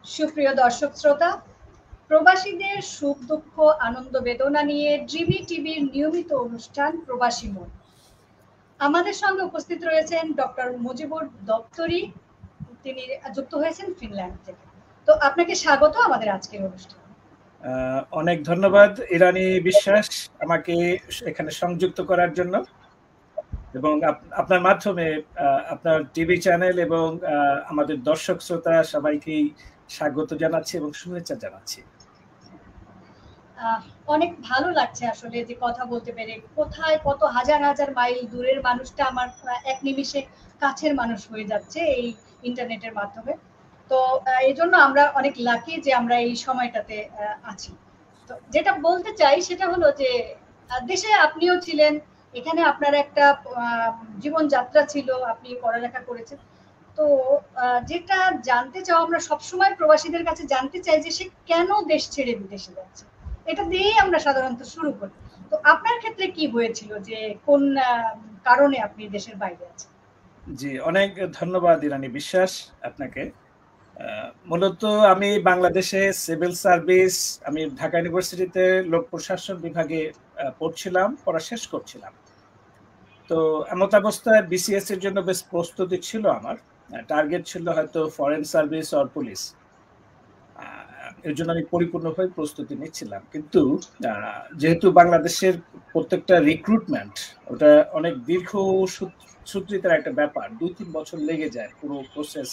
সুপ্রিয় দর্শক শ্রোতা, প্রবাসীদের সুখ দুঃখ আনন্দ বেদনা নিয়ে ড্রিমি টিভির নিয়মিত অনুষ্ঠান প্রবাসী মন। আমাদের সঙ্গে উপস্থিত রয়েছেন ডক্টর মুজিবুর দপ্তরি। তিনি যুক্ত হয়েছেন ফিনল্যান্ড থেকে। তো আপনাকে স্বাগত আমাদের আজকের অনুষ্ঠানে। অনেক ধন্যবাদ ইরানী বিশ্বাস আমাকে এখানে সংযুক্ত করার জন্য এবং আপনার মাধ্যমে আপনার টিভি চ্যানেল এবং আমাদের দর্শক শ্রোতা সবাইকে স্বাগত জানাচ্ছি এবং শুভেচ্ছা জানাচ্ছি। অনেক ভালো লাগছে আসলে যে কথা বলতে পেরে। কোথায় কত হাজার হাজার মাইল দূরের মানুষটা আমার এক নিমিষে কাছের মানুষ হয়ে যাচ্ছে এই ইন্টারনেটের মাধ্যমে। তো এই জন্য আমরা অনেক লাকি যে আমরা এই সময়টাতে আছি। তো যেটা বলতে চাই সেটা হলো যে দেশে আপনিও ছিলেন, এখানে আপনার একটা জীবনযাত্রা ছিল, আপনি পড়ালেখা করেছেন। তো যেটা জানতে চাও আমরা সবসময় প্রবাসীদের কাছে জানতে চাই যে সে কেন দেশ ছেড়ে বিদেশে যাচ্ছে, এটা দিয়েই আমরা সাধারণত শুরু করি। তো আপনার ক্ষেত্রে কি হয়েছিল, যে কোন কারণে আপনি দেশের বাইরে আছেন? জি, অনেক ধন্যবাদ ইরানী বিশ্বাস আপনাকে। মূলত আমি বাংলাদেশে সিভিল সার্ভিস, আমি ঢাকা ইউনিভার্সিটিতে লোক প্রশাসন বিভাগে পড়ছিলাম, পড়া শেষ করছিলাম। তো এমত অবস্থায় বিসিএস এর জন্য বেশ প্রস্তুতি ছিল, আমার টার্গেট ছিল হয়তো ফরেন সার্ভিস অর পুলিশ। এর জন্য আমি পরিপূর্ণভাবে প্রস্তুতি নিচ্ছিলাম, কিন্তু যেহেতু বাংলাদেশের প্রত্যেকটা রিক্রুটমেন্ট ওটা অনেক দীর্ঘ সূত্রিতার একটা ব্যাপার, 2-3 বছর লেগে যায় পুরো প্রসেস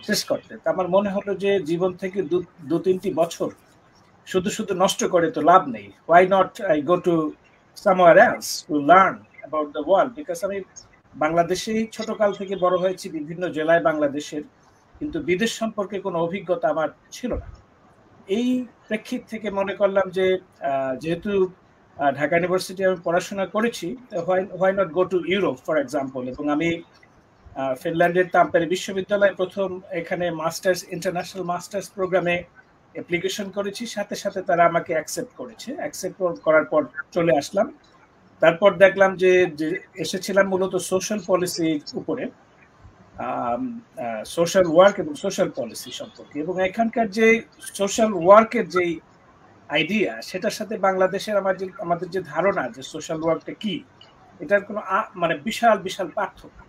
শেষ করতে। তা আমার মনে হলো যে জীবন থেকে 2-3টি বছর শুধু শুধু নষ্ট করে তো লাভ নেই। Why not I go to somewhere else to learn about the world? Because আমি বাংলাদেশেই ছোটকাল থেকে বড় হয়েছি, বিভিন্ন জেলায় বাংলাদেশের, কিন্তু বিদেশ সম্পর্কে কোনো অভিজ্ঞতা আমার ছিল না। এই প্রেক্ষিত থেকে মনে করলাম যে যেহেতু ঢাকা ইউনিভার্সিটি আমি পড়াশোনা করেছি, why not go to Europe for example. এবং আমি ফিনল্যান্ডের তাম্পেরে বিশ্ববিদ্যালয়ে প্রথম এখানে মাস্টার্স, ইন্টারন্যাশনাল মাস্টার্স প্রোগ্রামে অ্যাপ্লিকেশন করেছি, সাথে সাথে তারা আমাকে অ্যাকসেপ্ট করেছে। অ্যাকসেপ্ট করার পর চলে আসলাম। তারপর দেখলাম যে এসেছিলাম মূলত সোশ্যাল পলিসির উপরে, সোশ্যাল ওয়ার্ক এবং সোশ্যাল পলিসি সম্পর্কে। এবং এখানকার যে সোশ্যাল ওয়ার্কের যে আইডিয়া, সেটার সাথে বাংলাদেশের আমাদের যে ধারণা যে সোশ্যাল ওয়ার্কটা কি, এটার কোনো মানে বিশাল বিশাল পার্থক্য।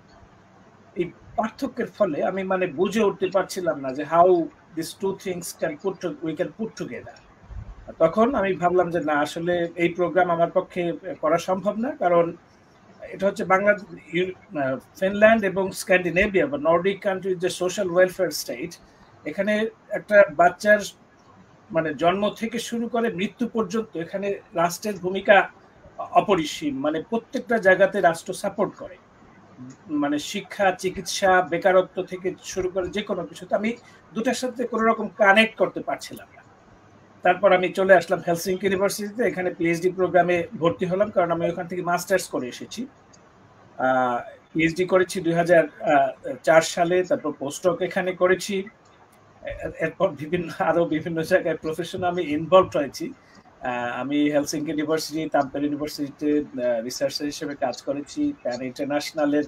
এই পার্থক্যের ফলে আমি মানে বুঝে উঠতে পারছিলাম না যে how this two things we can put together. তখন আমি ভাবলাম যে না, আসলে এই প্রোগ্রাম আমার পক্ষে করা সম্ভব না, কারণ এটা হচ্ছে ফিনল্যান্ড এবং স্ক্যান্ডিনেভিয়া বা নর্ডিক কান্ট্রি যে সোশ্যাল ওয়েলফেয়ার স্টেট, এখানে একটা বাচ্চার মানে জন্ম থেকে শুরু করে মৃত্যু পর্যন্ত এখানে রাষ্ট্রের ভূমিকা অপরিসীম। মানে প্রত্যেকটা জায়গাতে রাষ্ট্র সাপোর্ট করে, মানে শিক্ষা, চিকিৎসা, বেকারত্ব থেকে শুরু করে যে কোনো কিছুতে। আমি দুটার সাথে কোনো রকম কানেক্ট করতে পারছিলাম না। তারপর আমি চলে আসলাম হেলসিঙ্কি ইউনিভার্সিটিতে, এখানে পিএইচডি প্রোগ্রামে ভর্তি হলাম, কারণ আমি ওখান থেকে মাস্টার্স করে এসেছি। পিএইচডি করেছি 2004 সালে, তারপর পোস্টডক এখানে করেছি। এরপর আরো বিভিন্ন জায়গায় প্রফেশনে আমি ইনভলভ হয়েছি। আমি হেলসিঙ্কি ইউনিভার্সিটি, তাম্পেরে ইউনিভার্সিটিতে রিসার্চার হিসেবে কাজ করেছি, প্যান ইন্টারন্যাশনালের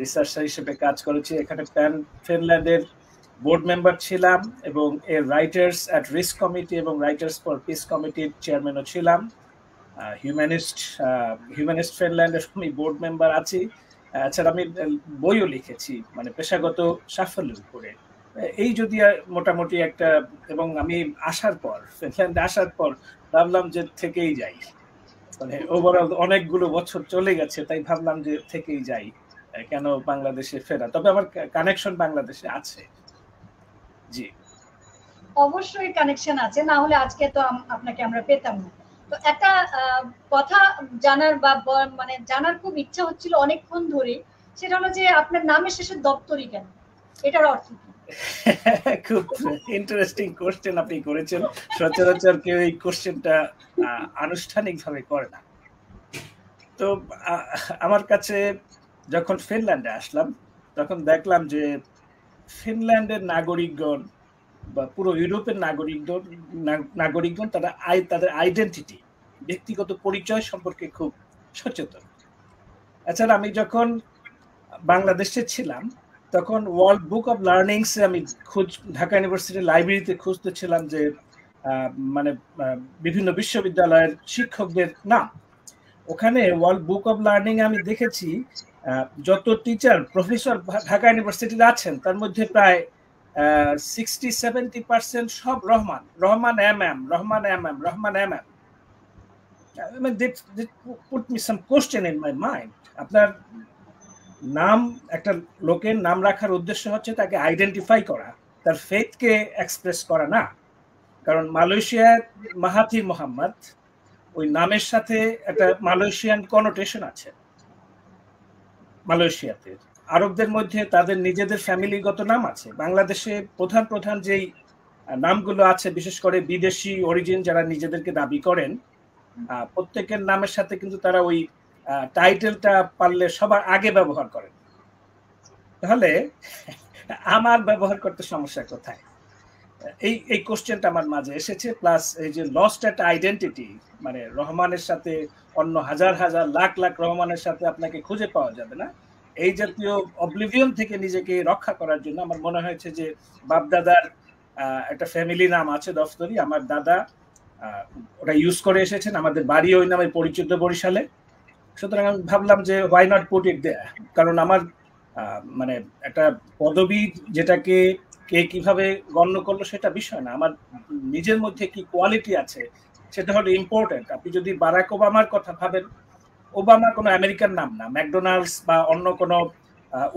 রিসার্চার হিসেবে কাজ করেছি, এখানে প্যান ফিনল্যান্ডের বোর্ড মেম্বার ছিলাম এবং এর রাইটার্স অ্যাট রিস্ক কমিটি এবং রাইটার্স ফর পিস কমিটির চেয়ারম্যানও ছিলাম। হিউম্যানিস্ট ফিনল্যান্ডের আমি বোর্ড মেম্বার আছি। এছাড়া আমি বইও লিখেছি, মানে পেশাগত সাফল্যের উপরে। এই যদি মোটামুটি একটা, এবং আমি আসার পর ফিনল্যান্ডে আসার পর ভাবলাম যে থেকেই যাই, মানে ওভারঅল অনেকগুলো বছর চলে গেছে, তাই ভাবলাম যে থেকেই যাই, কেন বাংলাদেশে ফেরা। তবে আমার কানেকশন বাংলাদেশে আছে। জি, অবশ্যই কানেকশন আছে, না হলে আজকে তো আপনাকে আমরা পেতাম না। তো একটা কথা জানার বা মানে জানার খুব ইচ্ছা হচ্ছিল অনেকক্ষণ ধরে, সেটা হলো যে আপনার নামের শেষে দপ্তরি কেন, এটার অর্থ কি? খুব ইন্টারেস্টিং কোশ্চেন আপনি করেছেন। সচরাচর কেউ এই কোশ্চেনটা আনুষ্ঠানিকভাবে করে না। তো আমার কাছে যখন ফিনল্যান্ডে আসলাম, তখন দেখলাম যে ফিনল্যান্ডের নাগরিকগণ বা পুরো ইউরোপের নাগরিকগণ তাদের আইডেন্টিটি, ব্যক্তিগত পরিচয় সম্পর্কে খুব সচেতন। এছাড়া আমি যখন বাংলাদেশে ছিলাম, তখন ওয়ার্ল্ড বুক অফ লার্নিংসে আমি ঢাকা ইউনিভার্সিটির লাইব্রেরিতে খুঁজতেছিলাম যে মানে বিভিন্ন বিশ্ববিদ্যালয়ের শিক্ষকদের নাম। ওখানে ওয়ার্ল্ড বুক অফ লার্নিং আমি দেখেছি যত টিচার প্রফেসর ঢাকা ইউনিভার্সিটিতে আছেন তার মধ্যে প্রায় 60-70% সব Rahman, Rahman M M, Rahman M M, Rahman M M. put me some question in my mind. আপনার নাম, একটা লোকের নাম রাখার উদ্দেশ্য হচ্ছে তাকে আইডেন্টিফাই করা, তার ফেথকে এক্সপ্রেস করা না। কারণ মালয়েশিয়ার মাহাথির মোহাম্মদ, ওই নামের সাথে একটা মালয়েশিয়ান কনোটেশন আছে মালয়েশিয়াতে। আরবদের মধ্যে তাদের নিজেদের ফ্যামিলিগত নাম আছে। বাংলাদেশে প্রধান প্রধান যেই নামগুলো আছে, বিশেষ করে বিদেশি অরিজিন যারা নিজেদেরকে দাবি করেন, প্রত্যেকের নামের সাথে কিন্তু তারা ওই টাইটেলটা পারলে সবার আগে ব্যবহার করেন। তাহলে আমার ব্যবহার করতে সমস্যা কোথায়? এই কোশ্চেনটা আমার মাঝে এসেছে। প্লাস এই যে লস্ট একটা আইডেন্টিটি, মানে রহমানের সাথে অন্য হাজার হাজার লাখ লাখ রহমানের সাথে আপনাকে খুঁজে পাওয়া যাবে না, এই জাতীয় অবলিভিয়ন থেকে নিজেকে রক্ষা করার জন্য আমার মনে হয়েছে যে বাপদাদার একটা ফ্যামিলি নাম আছে দফতরি, আমার দাদা ওটা ইউজ করে এসেছেন, আমাদের বাড়ি ওই নামে পরিচিত বরিশালে। সুতরাং আমি ভাবলাম যে হোয়াই নট পুট ইট দেয়ার। কারণ আমার মানে একটা পদবি যেটাকে কে কিভাবে গণ্য করলো সেটা বিষয় না, আমার নিজের মধ্যে কি কোয়ালিটি আছে সেটা হলো ইম্পর্টেন্ট। আপনি যদি বারাক ওবামার কথা ভাবেন, ওবামা কোনো আমেরিকান নাম না, ম্যাকডোনাল্ডস বা অন্য কোনো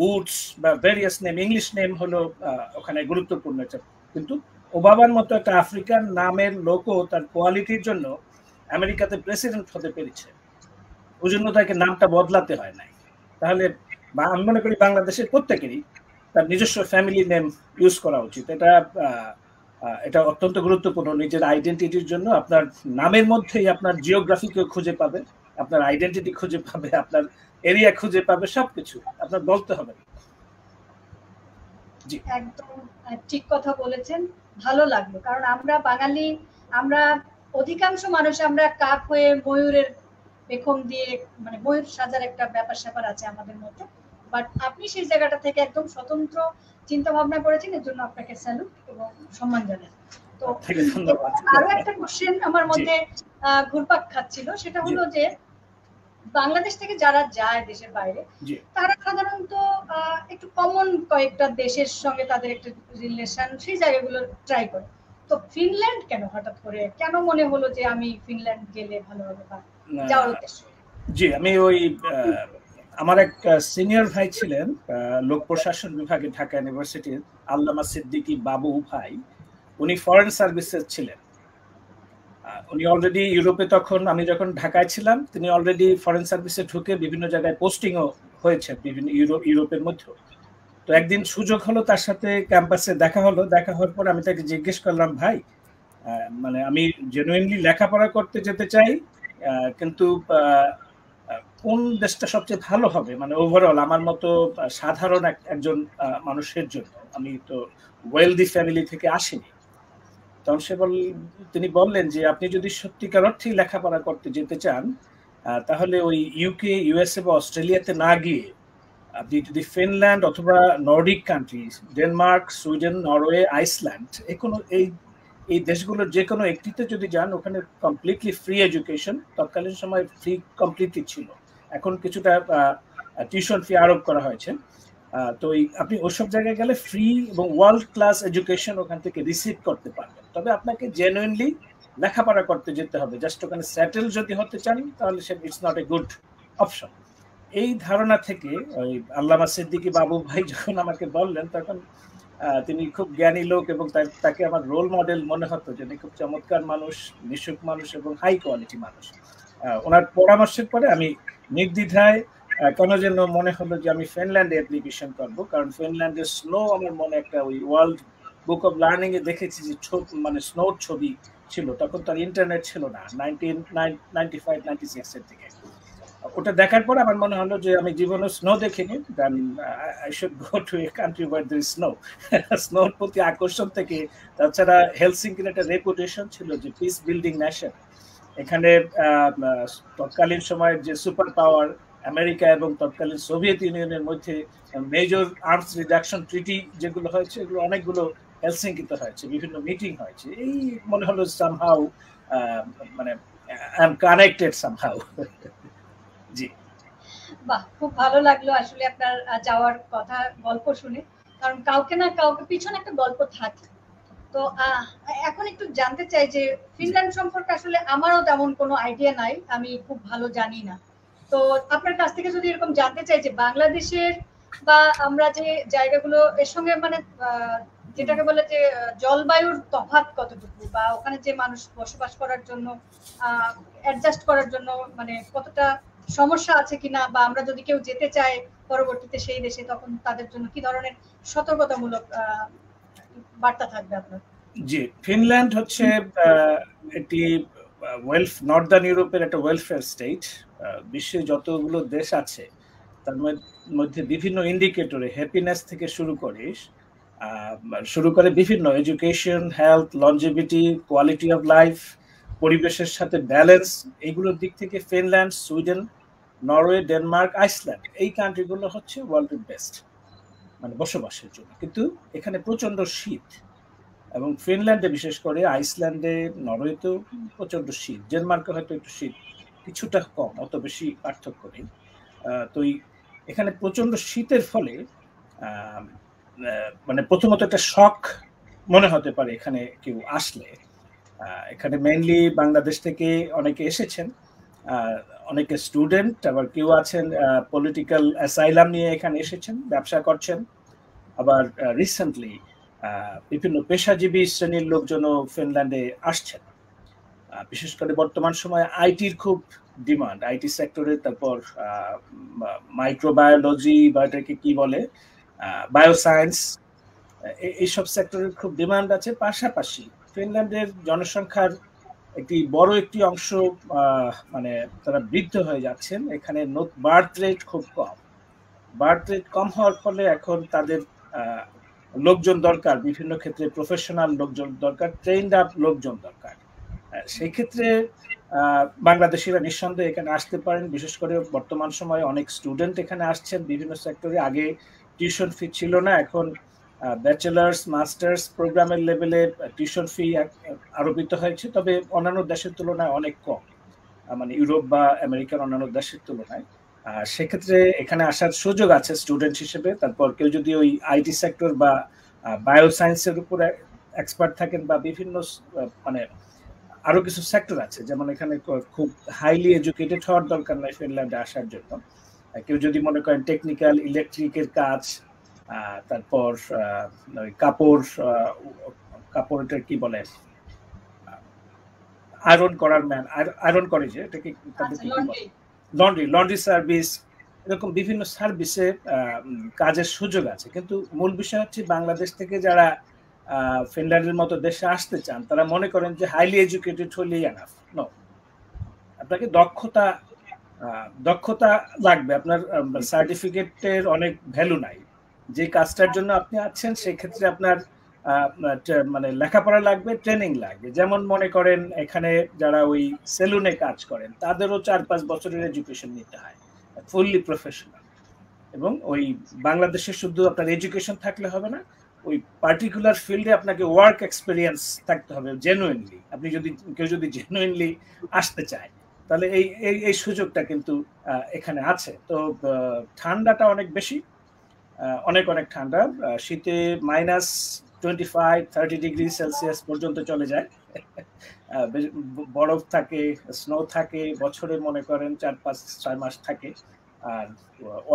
উডস বা ভেরিয়াস নেম, ইংলিশ নেম হলো ওখানে গুরুত্বপূর্ণ। কিন্তু ওবামার মতো একটা আফ্রিকান নামের লোকও তার কোয়ালিটির জন্য আমেরিকাতে প্রেসিডেন্ট হতে পেরেছে, ওই জন্য তাকে নামটা বদলাতে হয় নাই। তাহলে আমি মনে করি বাংলাদেশের প্রত্যেকেরই তার নিজস্ব ফ্যামিলি নেম ইউজ করা উচিত। এটা অত্যন্ত গুরুত্বপূর্ণ নিজের আইডেন্টিটির জন্য। আপনার নামের মধ্যেই আপনার জিওগ্রাফিকে খুঁজে পাবে, আপনার আইডেন্টিটি খুঁজে পাবে, আপনার এরিয়া খুঁজে পাবে, সবকিছু আপনার বলতে হবে। জি, একদম ঠিক কথা বলেছেন, ভালো লাগলো। কারণ আমরা বাঙালি, আমরা অধিকাংশ মানুষ আমরা কাক হয়ে ময়ূরের পেখম দিয়ে, মানে ময়ূর সাজার একটা ব্যাপার স্যাপার আছে আমাদের মধ্যে। বাট আপনি সেই জায়গাটা থেকে একদম স্বতন্ত্র চিন্তা ভাবনা করেছেন, এর জন্য আপনাকে স্যালুট এবং সম্মান জানাই। তো আরো একটা কোশ্চেন আমার মধ্যে ঘুরপাক খাচ্ছিল, সেটা হলো যে বাংলাদেশ থেকে যারা যায় দেশের বাইরে, তারা সাধারণত একটু কমন কয়েকটা দেশের সঙ্গে তাদের একটা রিলেশন, সেই জায়গাগুলো ট্রাই করে। তো ফিনল্যান্ড কেন হঠাৎ করে, কেন মনে হলো যে আমি ফিনল্যান্ড গেলে ভালো হবে বা যাওয়ার উদ্দেশ্য? জি, আমি ওই আমার এক সিনিয়র ভাই ছিলেন লোক প্রশাসন বিভাগে ঢাকা ইউনিভার্সিটির, আল্লামা সিদ্দিকী বাবু ভাই। উনি ফরেন সার্ভিসে ছিলেন। উনি অলরেডি ইউরোপে, তখন আমি যখন ঢাকায় ছিলাম তিনি অলরেডি ফরেন সার্ভিসে ঢুকে বিভিন্ন জায়গায় পোস্টিংও হয়েছে, বিভিন্ন ইউরোপের মধ্যে। তো একদিন সুযোগ হলো তার সাথে ক্যাম্পাসে দেখা হলো। দেখা হওয়ার পর আমি তাকে জিজ্ঞেস করলাম, ভাই মানে আমি জেনুইনলি লেখাপড়া করতে যেতে চাই, কিন্তু কোন দেশটা সবচেয়ে ভালো হবে মানে ওভারঅল আমার মতো সাধারণ একজন মানুষের জন্য? আমি তো ওয়েলদি ফ্যামিলি থেকে আসিনি। তখন তিনি বললেন যে আপনি যদি সত্যিকার অর্থেই লেখাপড়া করতে যেতে চান, তাহলে ওই ইউকে, ইউএসএ বা অস্ট্রেলিয়াতে না গিয়ে আপনি যদি ফিনল্যান্ড অথবা Nordic countries, Denmark, Sweden, Norway, Iceland, এই দেশগুলোর যে কোনো একটিতে যদি যান, ওখানে কমপ্লিটলি ফ্রি এডুকেশন, তৎকালীন সময় ফ্রি কমপ্লিটলি ছিল, এখন কিছুটা টিউশন ফি আরোপ করা হয়েছে। তো আপনি ওইসব জায়গায় গেলে ফ্রি এবং ওয়ার্ল্ড ক্লাস এডুকেশন ওখান থেকে রিসিভ করতে পারবেন। তবে আপনাকে জেনুইনলি লেখাপড়া করতে যেতে হবে। জাস্ট ওখানে সেটেল যদি হতে চান তাহলে it's not a good option. এই ধারণা থেকে ওই আল্লামা সিদ্দিকী বাবু ভাই যখন আমাকে বললেন, তখন তিনি খুব জ্ঞানী লোক এবং তাকে আমার রোল মডেল মনে হতো, যে খুব চমৎকার মানুষ, মিশুক মানুষ এবং হাই কোয়ালিটি মানুষ। ওনার পরামর্শের পরে আমি নির্দ্বিধায় কেন যেন মনে হলো যে আমি ফিনল্যান্ডে অ্যাপ্লিকেশন করবো। কারণ ফিনল্যান্ডের স্নো আমার মনে একটা ওই ওয়ার্ল্ড বুক অফ লার্নিং এ দেখেছি যে মানে স্নোর ছবি ছিল, তখন তার ইন্টারনেট ছিল না, 1995-96 এর দিকে। ওটা দেখার পর আমার মনে হলো যে আমি জীবনে স্নো দেখিনি, then I should go to a country where there is snow. স্নোর প্রতি আকর্ষণ থেকে, তাছাড়া হেলসিঙ্কির একটা রেপুটেশন ছিল যে পিস বিল্ডিং নেশন। এখানে তৎকালীন সময়ের যে সুপার পাওয়ার আমেরিকা এবং তৎকালীন সোভিয়েত ইউনিয়নের মধ্যে মেজর আর্মস রিডাকশন ট্রিটি যেগুলো হয়েছে, এগুলো অনেকগুলো হেলসিঙ্কিতে হয়েছে, বিভিন্ন মিটিং হয়েছে। এই মনে হলো সামহাউ মানে আই এম কানেক্টেড সামহাউ। জি, বাহ, খুব ভালো লাগলো আসলে আপনার যাওয়ার কথা গল্প শুনে, কারণ কাউকে না কাউকে পিছনে একটা গল্প থাকে। তো এখন একটু জানতে চাই যে ফিনল্যান্ড সম্পর্কে আসলে আমারও তেমন কোনো আইডিয়া নাই, আমি খুব ভালো জানি না। তো আপনার কাছ থেকে যদি এরকম জানতে চাই যে বাংলাদেশের বা আমরা যে জায়গাগুলো এর সঙ্গে মানে যেটাকে বলে যে জলবায়ুর তফাৎ কতটুকু, বা ওখানে যে মানুষ বসবাস করার জন্য অ্যাডজাস্ট করার জন্য মানে কতটা সমস্যা আছে কিনা, বা আমরা যদি কেউ যেতে চাই পরবর্তীতে সেই দেশে, তখন তাদের জন্য কি ধরনের সতর্কতামূলক বার্তা থাকবে আপনার? জি, ফিনল্যান্ড হচ্ছে একটি নর্দার্ন ইউরোপের একটা ওয়েলফেয়ার স্টেট। বিশ্বে যতগুলো দেশ আছে তার মধ্যে বিভিন্ন ইন্ডিকেটরে হ্যাপিনেস থেকে শুরু করে বিভিন্ন education, health, longevity, quality of life, পরিবেশের সাথে ব্যালেন্স, এইগুলোর দিক থেকে Finland, Sweden, Norway, Denmark, Iceland, এই কান্ট্রিগুলো হচ্ছে ওয়ার্ল্ডের বেস্ট মানে বসবাসের জন্য। কিন্তু এখানে প্রচন্ড শীত, এবং ফিনল্যান্ডে বিশেষ করে, আইসল্যান্ডে, নরওয়েতেও প্রচন্ড শীত, ডেনমার্কে হয়তো একটু শীত কিছুটা কম, অত বেশি পার্থক্য নেই। তো এখানে প্রচন্ড শীতের ফলে মানে প্রথমত একটা শক মনে হতে পারে এখানে কেউ আসলে। এখানে মেইনলি বাংলাদেশ থেকে অনেকে এসেছেন, অনেকে স্টুডেন্ট, আবার কেউ আছেন পলিটিক্যাল অ্যাসাইলাম নিয়ে এখানে এসেছেন, ব্যবসা করছেন। আবার রিসেন্টলি বিভিন্ন পেশাজীবী শ্রেণীর লোকজনও ফিনল্যান্ডে আসছেন। বিশেষ করে বর্তমান সময়ে আইটির খুব ডিমান্ড, আইটি সেক্টরে, তারপর মাইক্রোবায়োলজি বা এটাকে কি বলে, বায়োসায়েন্স, এইসব সেক্টরের খুব ডিমান্ড আছে। পাশাপাশি ফিনল্যান্ডের জনসংখ্যার একটি অংশ মানে তারা বৃদ্ধ হয়ে যাচ্ছেন। এখানে বার্থ রেট খুব কম। বার্থ রেট কম হওয়ার ফলে এখন তাদের লোকজন দরকার, বিভিন্ন ক্ষেত্রে প্রফেশনাল লোকজন দরকার, ট্রেইনড আপ লোকজন দরকার। সেই ক্ষেত্রে বাংলাদেশিরা নিঃসন্দেহে এখানে আসতে পারেন। বিশেষ করে বর্তমান সময়ে অনেক স্টুডেন্ট এখানে আসছেন বিভিন্ন সেক্টরে। আগে টিউশন ফি ছিল না, এখন ব্যাচেলার্স, মাস্টার্স প্রোগ্রামের লেভেলে টিউশন ফি আরোপিত হয়েছে, তবে অন্যান্য দেশের তুলনায় অনেক কম, মানে ইউরোপ বা আমেরিকার অন্যান্য দেশের তুলনায়। সেক্ষেত্রে এখানে আসার সুযোগ আছে স্টুডেন্ট হিসেবে। তারপর কেউ যদি ওই আইটি সেক্টর বা বায়োসায়েন্সের উপরে এক্সপার্ট থাকেন, বা বিভিন্ন মানে আরো কিছু সেক্টর আছে, যেমন এখানে খুব হাইলি এডুকেটেড হওয়ার দরকার নাই ফিনল্যান্ডে আসার জন্য। কেউ যদি মনে করেন টেকনিক্যাল, ইলেকট্রিকের কাজ, তারপর কাপড়টা কি বলে, আয়রন করার ম্যান, আয়রন করে যে এটাকে লন্ড্রি সার্ভিস, এরকম বিভিন্ন সার্ভিসে কাজের সুযোগ আছে। কিন্তু মূল বিষয় হচ্ছে বাংলাদেশ থেকে যারা ফিনল্যান্ডের মতো দেশে আসতে চান, তারা মনে করেন যে হাইলি এডুকেটেড হলেই এনাফ। নো, আপনাকে দক্ষতা লাগবে। আপনার সার্টিফিকেটের অনেক ভ্যালু নাই। যে কাজটার জন্য আপনি আছেন সেই ক্ষেত্রে আপনার মানে লেখাপড়া লাগবে, ট্রেনিং লাগবে। যেমন মনে করেন এখানে যারা ওই সেলুনে কাজ করেন, তাদেরও 4-5 বছরের এডুকেশন নিতে হয়, ফুললি প্রফেশনাল। এবং ওই বাংলাদেশে শুধু আপনার এডুকেশন থাকলে হবে না, ওই পার্টিকুলার ফিল্ডে আপনাকে ওয়ার্ক এক্সপিরিয়েন্স থাকতে হবে জেনুইনলি। আপনি কেউ যদি জেনুইনলি আসতে চায়, তাহলে এই সুযোগটা কিন্তু এখানে আছে। তো ঠান্ডাটা অনেক বেশি, অনেক ঠান্ডা। শীতে -25-30 ডিগ্রি সেলসিয়াস পর্যন্ত চলে যায়। বরফ থাকে, স্নো থাকে, বছরে মনে করেন 4-5-6 মাস থাকে। আর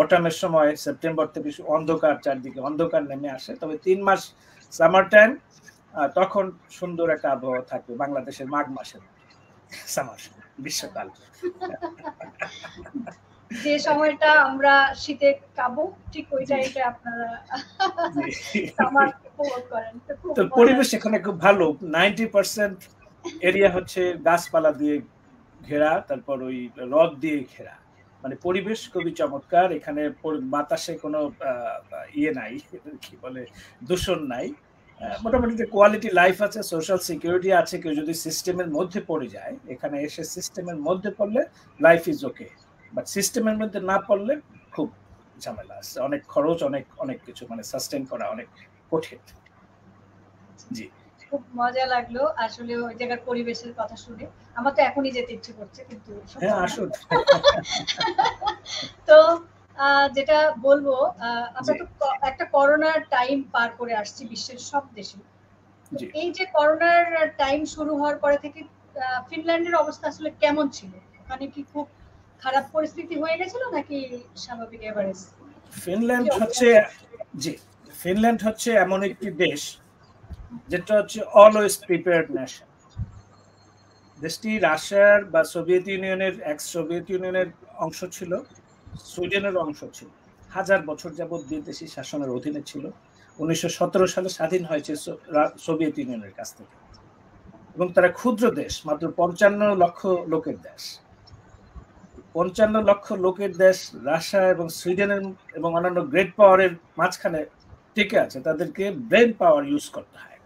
অটামের সময় সেপ্টেম্বর থেকে অন্ধকার, চারদিকে অন্ধকার নেমে আসে। তবে 3 মাস সামার টাইম, তখন সুন্দর একটা আবহাওয়া থাকবে বাংলাদেশের মাঘ মাসের সামার, গ্রীষ্মকাল। যে সময়টা আমরা শীতে কাবো, ঠিক ওই টাইমটা আপনারা সামার উপভোগ করেন। তো পরিবেশ এখানে খুব ভালো। 90% এরিয়া হচ্ছে গাছপালা দিয়ে ঘেরা, তারপর ওই হ্রদ দিয়ে ঘেরা, মানে পরিবেশ খুবই চমৎকার। এখানে বাতাসে কোনো ইয়ে নাই, কি বলে, দূষণ নাই। মোটামুটি কোয়ালিটি লাইফ আছে, সোশ্যাল সিকিউরিটি আছে। কেউ যদি সিস্টেমের মধ্যে পড়ে যায়, এখানে এসে সিস্টেমের মধ্যে পড়লে লাইফ ইজ ওকে। বাট সিস্টেমের মধ্যে না পড়লে খুব ঝামেলা আছে, অনেক খরচ, অনেক অনেক কিছু, মানে সাস্টেন করা অনেক কঠিন। জি, খুব মজা লাগলো আসলে ওই জায়গার পরিবেশের কথা শুনে। আমার তো এখনই যেতে ইচ্ছে করছে, কিন্তু হ্যাঁ আসুন। তো যেটা বলবো, আমরা তো একটা করোনার টাইম পার করে আসছি বিশ্বের সব দেশে। এই যে করোনার টাইম শুরু হওয়ার পরে থেকে ফিনল্যান্ডের অবস্থা আসলে কেমন ছিল? ওখানে কি খুব খারাপ পরিস্থিতি হয়ে গেছিল নাকি স্বাভাবিক এভারেজ? ফিনল্যান্ড হচ্ছে এমন একটি দেশ যেটা হচ্ছে অলওয়েজ প্রিপেয়ার্ড নেশন। দেশটি রাশিয়ার বা সোভিয়েত ইউনিয়নের, এক্স সোভিয়েত ইউনিয়নের অংশ ছিল, সুইডেনের অংশ ছিল, 1000 বছর যাবৎ বিদেশি শাসনের অধীনে ছিল। 1917 সালে স্বাধীন হয়েছে সোভিয়েত ইউনিয়নের কাছ থেকে, এবং তারা ক্ষুদ্র দেশ, মাত্র 55 লক্ষ লোকের দেশ। 55 লক্ষ লোকের দেশ রাশিয়া এবং সুইডেনের এবং অন্যান্য গ্রেট পাওয়ারের মাঝখানে টিকে আছে। তাদেরকে ব্রেন পাওয়ার ইউজ করতে হয়।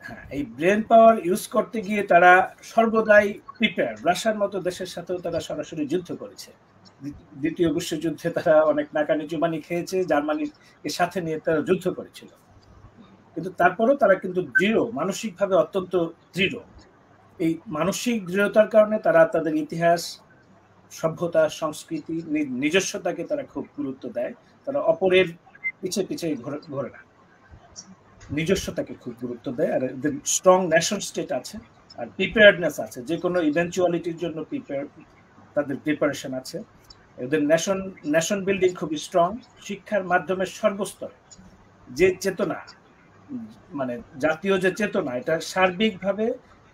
হ্যাঁ, এই ব্রেন পাওয়ার ইউজ করতে গিয়ে তারা সর্বদাই প্রিপেয়ার। রাশিয়ার মতো দেশের সাথেও তারা সরাসরি যুদ্ধ করেছে। দ্বিতীয় বিশ্বযুদ্ধে তারা অনেক নাকানি চুবানি খেয়েছে, জার্মানিকে সাথে নিয়ে তারা যুদ্ধ করেছিল। কিন্তু তারপরেও তারা কিন্তু দৃঢ়, মানসিকভাবে অত্যন্ত দৃঢ়। এই মানসিক দৃঢ়তার কারণে তারা তাদের ইতিহাস, সভ্যতা, সংস্কৃতি, নিজস্বতাকে তারা খুব গুরুত্ব দেয়। তারা অপরের পিছে পিছে ঘোরে না, নিজস্বতাকে খুব গুরুত্ব দেয়। আর এদের স্ট্রং ন্যাশন স্টেট আছে, আর প্রিপেয়ার্ডনেস আছে, যে কোনো ইভেন্চুয়ালিটির জন্য তাদের প্রিপারেশন আছে। এদের ন্যাশন বিল্ডিং খুবই স্ট্রং। শিক্ষার মাধ্যমে সর্বস্তরে যে চেতনা, মানে জাতীয় যে চেতনা, এটা সার্বিকভাবে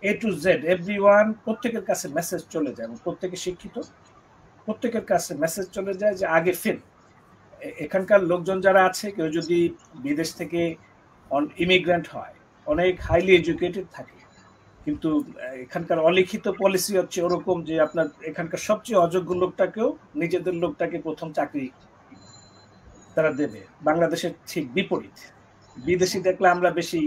A to Z, এভরিওয়ান, প্রত্যেকের কাছে মেসেজ চলে যায়, এবং প্রত্যেকে শিক্ষিত, প্রত্যেকের কাছে মেসেজ চলে যায় যে আগে ফিন। এখানকার লোকজন যারা আছে, কেউ যদি বিদেশ থেকে ইমিগ্রেন্ট হয়, অনেক হাইলি এডুকেটেড থাকে, কিন্তু এখানকার অলিখিত পলিসি হচ্ছে ওরকম যে আপনার এখানকার সবচেয়ে অযোগ্য লোকটাকেও, নিজেদের লোকটাকে প্রথম চাকরি তারা দেবে। বাংলাদেশের ঠিক বিপরীত। বিদেশি দেখলে আমরা বেশি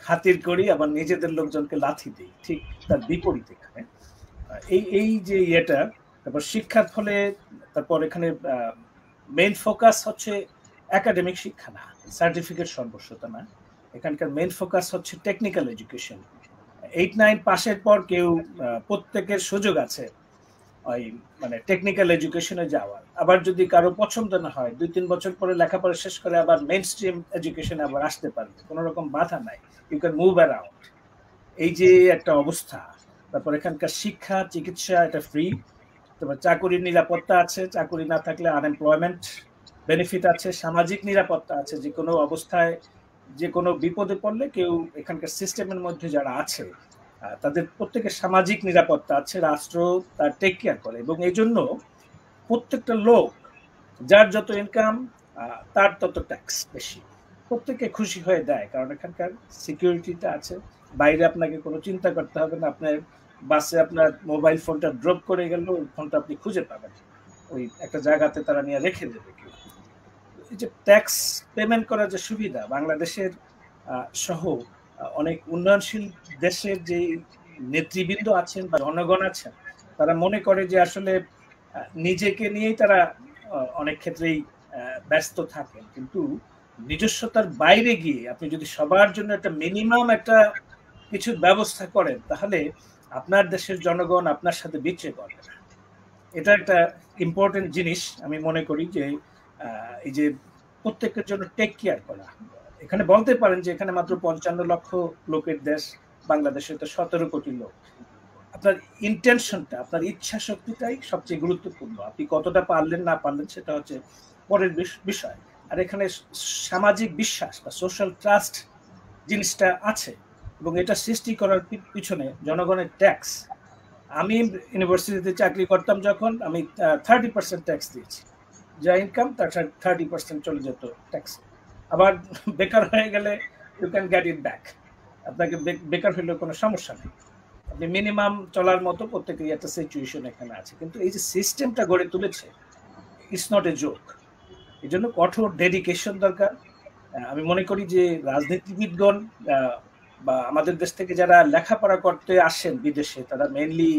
খাতির করি, আবার নিজেদের লোকজনকে লাথি দিই, ঠিক তার বিপরীত এখানে। এই যে ইয়েটা, তারপর শিক্ষার ফলে, তারপর এখানে মেইন ফোকাস হচ্ছে একাডেমিক শিক্ষা না, সার্টিফিকেট সর্বস্বতা না। এখানকার মেইন ফোকাস হচ্ছে টেকনিক্যাল এডুকেশন। 8-9 পাশের পর কেউ, প্রত্যেকের সুযোগ আছে ওই মানে টেকনিক্যাল এডুকেশনে যাওয়ার। আবার যদি কারো পছন্দ না হয়, 2-3 বছর পরে লেখাপড়া শেষ করে আবার মেইন স্ট্রিম এডুকেশনে আবার আসতে পারবে, কোনো রকম বাধা নাই, ইউ ক্যান মুভ অ্যারাউন্ড। এই যে একটা অবস্থা। তারপর এখানকার শিক্ষা, চিকিৎসা এটা ফ্রি। তারপর চাকরির নিরাপত্তা আছে, চাকরি না থাকলে আনএমপ্লয়মেন্ট বেনিফিট আছে, সামাজিক নিরাপত্তা আছে, যে কোনো অবস্থায় যে কোনো বিপদে পড়লে কেউ এখানকার সিস্টেমের মধ্যে যারা আছে তাদের প্রত্যেকের সামাজিক নিরাপত্তা আছে, রাষ্ট্র তার টেক কেয়ার করে। এবং এই জন্য প্রত্যেকটা লোক, যার যত ইনকাম তার তত ট্যাক্স বেশি, প্রত্যেকে খুশি হয়ে দেয়, কারণ এখানকার সিকিউরিটিটা আছে। বাইরে আপনাকে কোনো চিন্তা করতে হবে না, আপনার বাসে আপনার মোবাইল ফোনটা ড্রপ করে গেল, ওই ফোনটা আপনি খুঁজে পাবেন, ওই একটা জায়গাতে তারা নিয়ে রেখে দেবে কেউ। এই যে ট্যাক্স পেমেন্ট করার যে সুবিধা, বাংলাদেশের সহ অনেক উন্নয়নশীল দেশের যে নেতৃবৃন্দ আছেন বা জনগণ আছেন, তারা মনে করে যে আসলে নিজেকে নিয়েই তারা অনেক ক্ষেত্রেই ব্যস্ত থাকেন, কিন্তু নিজস্বতার বাইরে গিয়ে আপনি যদি সবার জন্য একটা মিনিমাম একটা কিছু ব্যবস্থা করেন, তাহলে আপনার দেশের জনগণ আপনার সাথে বিচ্ছেদ করবে না। এটা একটা ইম্পর্টেন্ট জিনিস আমি মনে করি, যে এই যে প্রত্যেকের জন্য টেক কেয়ার করা। এখানে বলতে পারেন যে এখানে মাত্র 55 লক্ষ লোকের দেশ, বাংলাদেশে তো 17 কোটি লোক। আপনার ইন্টেনশনটা, আপনার ইচ্ছা শক্তিটাই সবচেয়ে গুরুত্বপূর্ণ। আপনি কতটা পারলেন না পারলেন সেটা হচ্ছে পরের বিষয়। আর এখানে সামাজিক বিশ্বাস বা সোশ্যাল ট্রাস্ট জিনিসটা আছে, এবং এটা সৃষ্টি করার পিছনে জনগণের ট্যাক্স। আমি ইউনিভার্সিটিতে চাকরি করতাম যখন, আমি 30% ট্যাক্স দিয়েছি, যা ইনকাম তার 30% চলে যেত ট্যাক্স। আবার বেকার হয়ে গেলে you can get it back, আপনাকে বেকার হইলেও কোনো সমস্যা নেই, আপনি মিনিমাম চলার মতো প্রত্যেকেরই একটা সিচুয়েশন এখানে আছে। কিন্তু এই যে সিস্টেমটা গড়ে তুলেছে, ইটস নট এ জোক। এই জন্য কঠোর ডেডিকেশন দরকার। আমি মনে করি যে রাজনীতিবিদগণ বা আমাদের দেশ থেকে যারা লেখাপড়া করতে আসেন বিদেশে, তারা মেইনলি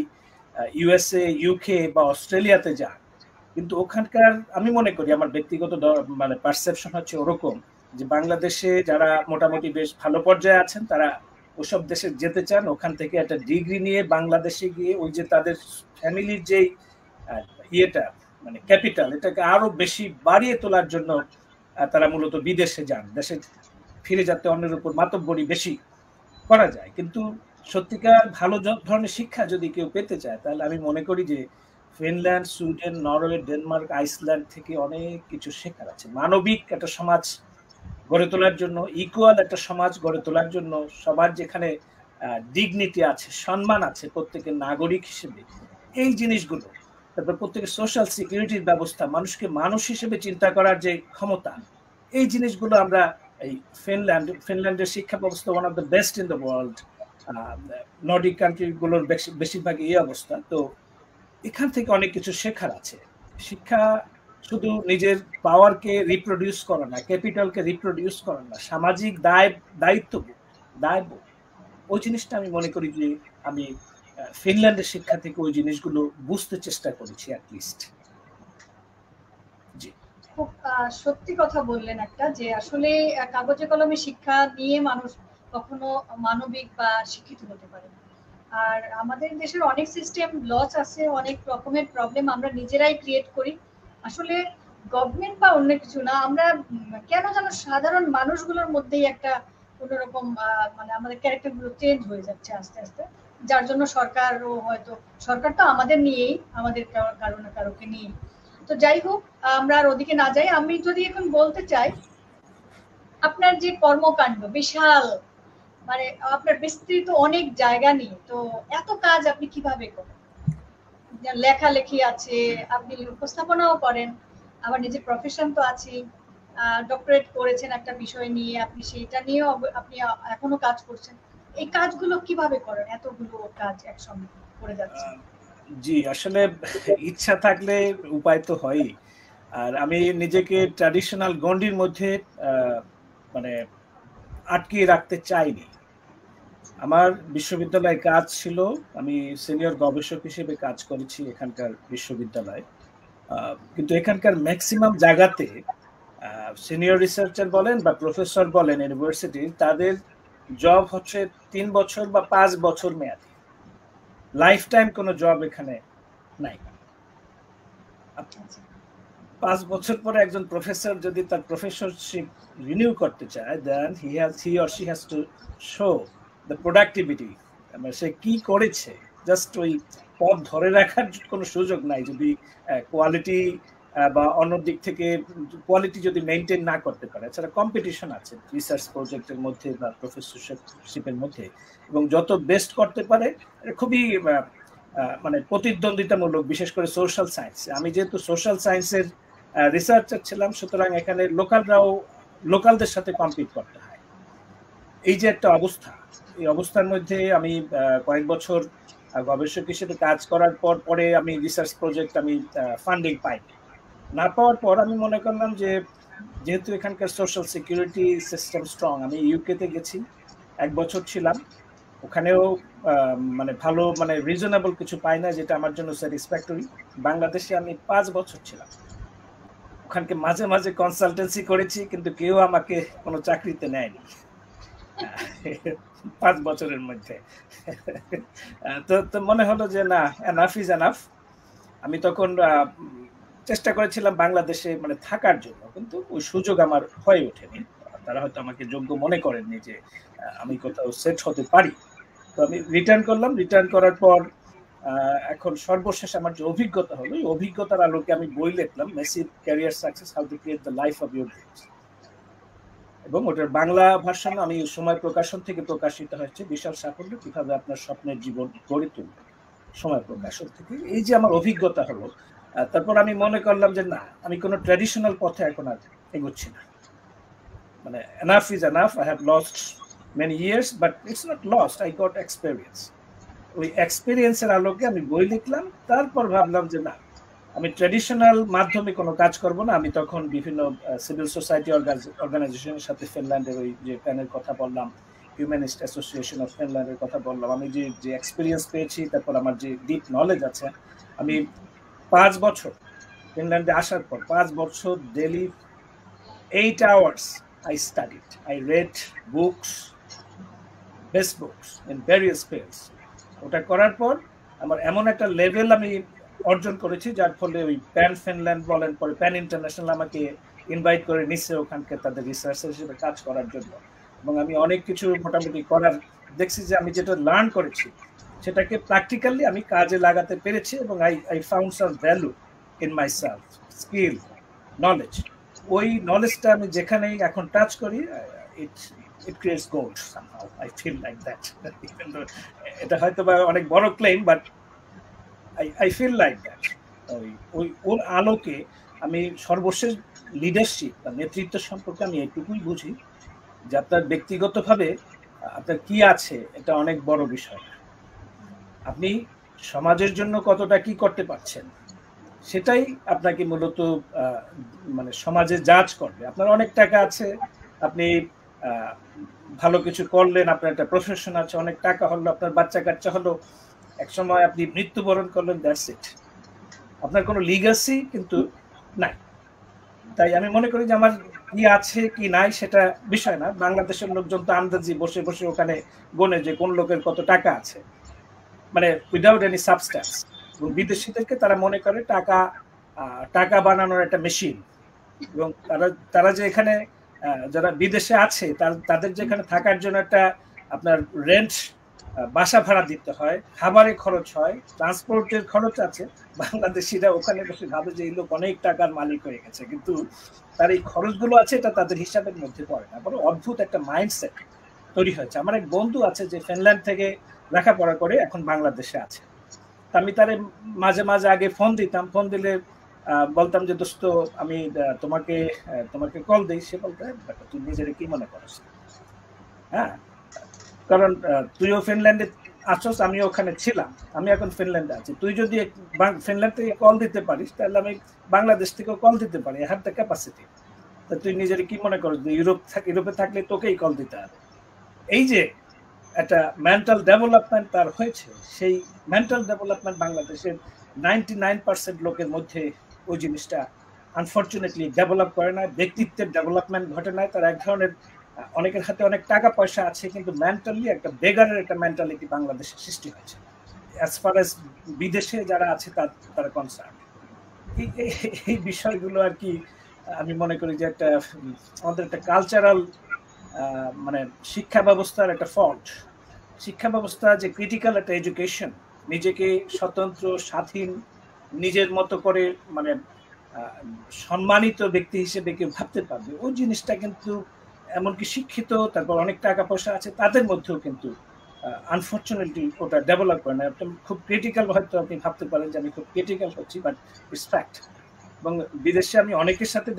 ইউএসএ, ইউকে বা অস্ট্রেলিয়াতে যান, কিন্তু ওখানকার আমি মনে করি আমার ব্যক্তিগত মানে পারসেপশন হচ্ছে ওরকম যে বাংলাদেশে যারা মোটামুটি বেশ ভালো পর্যায়ে আছেন তারা ওসব দেশে যেতে চান, ওখান থেকে একটা ডিগ্রি নিয়ে বাংলাদেশে গিয়ে ওই যে তাদের ফ্যামিলির যেই ইয়েটা মানে ক্যাপিটাল, এটাকে আরো বেশি বাড়িয়ে তোলার জন্য তারা মূলত বিদেশে যান, দেশে ফিরে যাতে অন্যের উপর মাতব্বরি বেশি করা যায়। কিন্তু সত্যিকার ভালো ধরনের শিক্ষা যদি কেউ পেতে চায় তাহলে আমি মনে করি যে Finland, Sweden, Norway, Denmark, Iceland থেকে অনেক কিছু শেখার আছে। মানবিক একটা সমাজ গড়ে তোলার জন্য, ইকুয়াল একটা সমাজ গড়ে তোলার জন্য, সবার যেখানে ডিগনিটি আছে, সম্মান আছে প্রত্যেকের নাগরিক হিসেবে, এই জিনিসগুলো, তারপর প্রত্যেকের সোশ্যাল সিকিউরিটির ব্যবস্থা, মানুষকে মানুষ হিসেবে চিন্তা করার যে ক্ষমতা, এই জিনিসগুলো আমরা এই ফিনল্যান্ডের শিক্ষা ব্যবস্থা one of the best in the world. Nordic country গুলোর বেশিরভাগ এই অবস্থা। তো এখান থেকে অনেক কিছু শেখার আছে। শিক্ষা শুধু নিজের পাওয়ারকে রিপ্রোডিউস করা না, ক্যাপিটালকে রিপ্রোডিউস করা না, সামাজিক দায়িত্ব, ওই জিনিসটা আমি মনে করি যে আমি ফিনল্যান্ডের শিক্ষা থেকে ওই জিনিসগুলো বুঝতে চেষ্টা করেছি অ্যাটলিস্ট। জি, খুব সত্যি কথা বললেন একটা, যে আসলে কাগজে কলমে শিক্ষা নিয়ে মানুষ কখনো মানবিক বা শিক্ষিত হতে পারে না। আর আমাদের দেশের অনেক সিস্টেম লস আছে, অনেক রকমের প্রবলেম আমরা নিজেরাই ক্রিয়েট করি। আসলে গভর্নমেন্ট বা অন্য কিছু না, আমরা কেন যেন সাধারণ মানুষগুলোর মধ্যেই একটা অন্যরকম মানে আমাদের ক্যারেক্টার গুলো চেঞ্জ হয়ে যাচ্ছে আস্তে আস্তে, যার জন্য সরকারও হয়তো, সরকার তো আমাদের নিয়েই, আমাদের কারো না কারোকে নিয়ে। তো যাই হোক, আমরা আর ওদিকে না যাই। আমি যদি এখন বলতে চাই, আপনার যে কর্মকাণ্ড বিশাল, মানে আপনার বিস্তৃত অনেক জায়গা নিয়ে, তো এত কাজ আপনি কিভাবে করেন? লেখালেখি আছে, আপনি উপস্থাপনাও করেন, আবার নিজের প্রফেশন তো আছে, ডক্টরেট করেছেন একটা বিষয় নিয়ে, আপনি সেটা নিয়েও আপনি এখনো কাজ করছেন। এই কাজগুলো কিভাবে করেন, এতগুলো কাজ একসঙ্গে করে যাচ্ছেন? জি, আসলে ইচ্ছা থাকলে উপায় তো হয়ই। আর আমি নিজেকে ট্র্যাডিশনাল গণ্ডির মধ্যে মানে আটকিয়ে রাখতে চাইনি। আমার বিশ্ববিদ্যালয়ে কাজ ছিল, আমি সিনিয়র গবেষক হিসেবে কাজ করেছি এখানকার বিশ্ববিদ্যালয়ে। কিন্তু এখানকার ম্যাক্সিমাম জায়গাতে সিনিয়র রিসার্চার বলেন বা প্রফেসর বলেন ইউনিভার্সিটির, তাদের জব হচ্ছে 3 বছর বা 5 বছর মেয়াদি, লাইফ টাইম কোনো জব এখানে নাই। 5 বছর পরে একজন প্রফেসর যদি তার প্রফেসরশিপ রিনিউ করতে চায়, then he or she has to show the productivity, মানে সে কি করেছে। জাস্ট ওই পদ ধরে রাখার কোনো সুযোগ নাই যদি কোয়ালিটি বা অন্য দিক থেকে কোয়ালিটি যদি মেনটেন না করতে পারে। এছাড়া কম্পিটিশন আছে রিসার্চ প্রজেক্টের মধ্যে বা প্রফেসরশিপের মধ্যে, এবং যত বেস্ট করতে পারে খুবই মানে প্রতিদ্বন্দ্বিতামূলক, বিশেষ করে সোশ্যাল সায়েন্স। আমি যেহেতু সোশ্যাল সায়েন্সের রিসার্চার ছিলাম, সুতরাং এখানে লোকালদের সাথে কম্পিট করতে হয়। এই যে একটা অবস্থা, এই অবস্থার মধ্যে আমি কয়েক বছর গবেষক হিসেবে কাজ করার পরে আমি রিসার্চ প্রজেক্ট আমি ফান্ডিং পাই না পাওয়ার পর আমি মনে করলাম যে যেহেতু এখানকার সোশ্যাল সিকিউরিটি সিস্টেম স্ট্রং, আমি ইউকেতে গেছি, 1 বছর ছিলাম ওখানেও, মানে ভালো মানে রিজনেবল কিছু পাই না যেটা আমার জন্য স্যাটিসফ্যাক্টরি। বাংলাদেশে আমি 5 বছর ছিলাম, ওখানকে মাঝে মাঝে কনসালটেন্সি করেছি, কিন্তু কেউ আমাকে কোনো চাকরিতে নেয়নি 5 বছরের মধ্যে। তো মনে হলো যে না, এনাফ ইজ এনাফ। আমি তখন চেষ্টা করেছিলাম বাংলাদেশে মানে থাকার জন্য, কিন্তু ওই সুযোগ আমার হয়ে ওঠেনি। তারা হয়তো আমাকে যোগ্য মনে করেননি যে আমি কোথাও সেট হতে পারি। তো আমি রিটার্ন করলাম। রিটার্ন করার পর এখন সর্বশেষ আমার যে অভিজ্ঞতা হলো, এই অভিজ্ঞতার আলোকে আমি বই লিখলাম, massive career success, how to create the life of your dreams, এবং ওটার বাংলা ভার্সন আমি সময় প্রকাশন থেকে প্রকাশিত হয়েছে, বিশাল সাফল্য, কিভাবে আপনার স্বপ্নের জীবন গড়ে তুলবে, সময় প্রকাশন থেকে। এই যে আমার অভিজ্ঞতা হলো, তারপর আমি মনে করলাম যে না, আমি কোনো ট্র্যাডিশনাল পথে এখন আর এগোচ্ছি না, মানে enough is enough. I have lost many years, but it's not lost, I got experience. ওই এক্সপেরিয়েন্সের আলোকে আমি বই লিখলাম। তারপর ভাবলাম যে না, আমি ট্র্যাডিশনাল মাধ্যমে কোনো কাজ করব না। আমি তখন বিভিন্ন সিভিল সোসাইটি অর্গানাইজেশনের সাথে, ফিনল্যান্ডের ওই যে প্যানের কথা বললাম, হিউম্যানিস্ট অ্যাসোসিয়েশন অফ ফিনল্যান্ডের কথা বললাম, আমি যে যে এক্সপিরিয়েন্স পেয়েছি, তারপর আমার যে ডিপ নলেজ আছে, আমি 5 বছর ফিনল্যান্ডে আসার পর 5 বছর daily 8 hours I studied. I read books, best books in various fields. ওটা করার পর আমার এমন একটা লেভেল আমি অর্জন করেছি, যার ফলে ওই প্যান ফিনল্যান্ড বলেন, পরে প্যান ইন্টারন্যাশনাল আমাকে ইনভাইট করে নিচ্ছে ওখানকে তাদের রিসার্চার হিসেবে কাজ করার জন্য। এবং আমি অনেক কিছু মোটামুটি করার দেখছি যে আমি যেটা লার্ন করেছি সেটাকে প্র্যাকটিক্যালি আমি কাজে লাগাতে পেরেছি, এবং I found some value in my self, skill, knowledge. ওই নলেজটা আমি যেখানেই এখন টাচ করি, it creates gold somehow. I feel like that. এটা হয়তো বা অনেক বড় claim, but I feel like that. ওর আলোকে আমি সর্বশেষ লিডারশিপ বা নেতৃত্ব সম্পর্কে আমি এটুকুই বুঝি যে আপনার ব্যক্তিগতভাবে আপনার কি আছে এটা অনেক বড় বিষয়। আপনি সমাজের জন্য কতটা কি করতে পারছেন সেটাই আপনাকে মূলত মানে সমাজে জাজ করবে। আপনার অনেক টাকা আছে, আপনি ভালো কিছু করলেন, আপনার একটা প্রফেশন আছে, অনেক টাকা হলো, আপনার বাচ্চা কাচ্চা হলো, এক সময় আপনি মৃত্যুবরণ করলেন, দ্যাটস ইট। আপনার কোনো লিগাসি কিন্তু নাই। তাই আমি মনে করি যে আমার কি আছে কি নাই সেটা বিষয় না। বাংলাদেশের লোকজন তো আন্দাজি বসে বসে ওখানে গোনে যে কোন লোকের কত টাকা আছে, মানে উইদাউট এনি সাবস্ট্যান্স। এবং বিদেশিদেরকে তারা মনে করে টাকা বানানোর একটা মেশিন। এবং তারা যে এখানে যারা বিদেশে আছে তাদের যেখানে থাকার জন্য একটা আপনার রেন্ট, বাসা ভাড়া দিতে হয়, খাবারের খরচ হয়, ট্রান্সপোর্টের খরচ আছে, বাংলাদেশিরা ওখানে বসে ভাবে যে এই লোক অনেক টাকার মালিক হয়ে গেছে, কিন্তু তার এই খরচগুলো আছে এটা তাদের হিসাবের মধ্যে পড়ে না। বড় অদ্ভুত একটা মাইন্ডসেট তৈরি হয়েছে। আমার এক বন্ধু আছে যে ফিনল্যান্ড থেকে লেখাপড়া করে এখন বাংলাদেশে আছে। আমি তারে মাঝে মাঝে আগে ফোন দিতাম, ফোন দিলে বলতাম যে দোস্ত আমি তোমাকে কল দিই। সে বলতে তুই নিজের কি মনে করছ, হ্যাঁ, কারণ তুইও ফিনল্যান্ডে আছোস, আমিও ওখানে ছিলাম, আমি এখন ফিনল্যান্ডে আছি। তুই যদি ফিনল্যান্ড থেকে কল দিতে পারিস তাহলে আমি বাংলাদেশ থেকেও কল দিতে পারি, হ্যাভ দ্য ক্যাপাসিটি। তা তুই নিজের কি মনে করছ যে ইউরোপে থাকলে তোকেই কল দিতে হবে। এই যে একটা মেন্টাল ডেভেলপমেন্ট তার হয়েছে, সেই মেন্টাল ডেভেলপমেন্ট বাংলাদেশের 99% লোকের মধ্যে ওই জিনিসটা আনফর্চুনেটলি ডেভেলপ করে না। ব্যক্তিত্বের ডেভেলপমেন্ট ঘটে না। তার এক ধরনের অনেকের হাতে অনেক টাকা পয়সা আছে, কিন্তু মেন্টালি একটা বেগারের একটা মেন্টালিটি বাংলাদেশে সৃষ্টি হয়েছে অ্যাজ ফার অ্যাজ বিদেশে যারা আছে তারা কনসার্ন। এই বিষয়গুলো আর কি আমি মনে করি যে একটা আমাদের একটা কালচারাল মানে শিক্ষা ব্যবস্থার একটা ফল্ট। শিক্ষা ব্যবস্থা যে ক্রিটিক্যাল একটা এডুকেশন, নিজেকে স্বতন্ত্র স্বাধীন নিজের মতো করে মানে সম্মানিত ব্যক্তি হিসেবে কেউ ভাবতে পারবে, ওই জিনিসটা কিন্তু এমনকি শিক্ষিত তারপর অনেক টাকা পয়সা আছে তাদের মধ্যেও কিন্তু আনফর্চুনেটলি ওটা ডেভেলপ করে না। খুব ক্রিটিক্যাল হয়তো আপনি ভাবতে পারেন যে আমি খুব ক্রিটিক্যাল করছি, বাট ইটস ফ্যাক্ট। এবং বিদেশে আমি অনেকের সাথে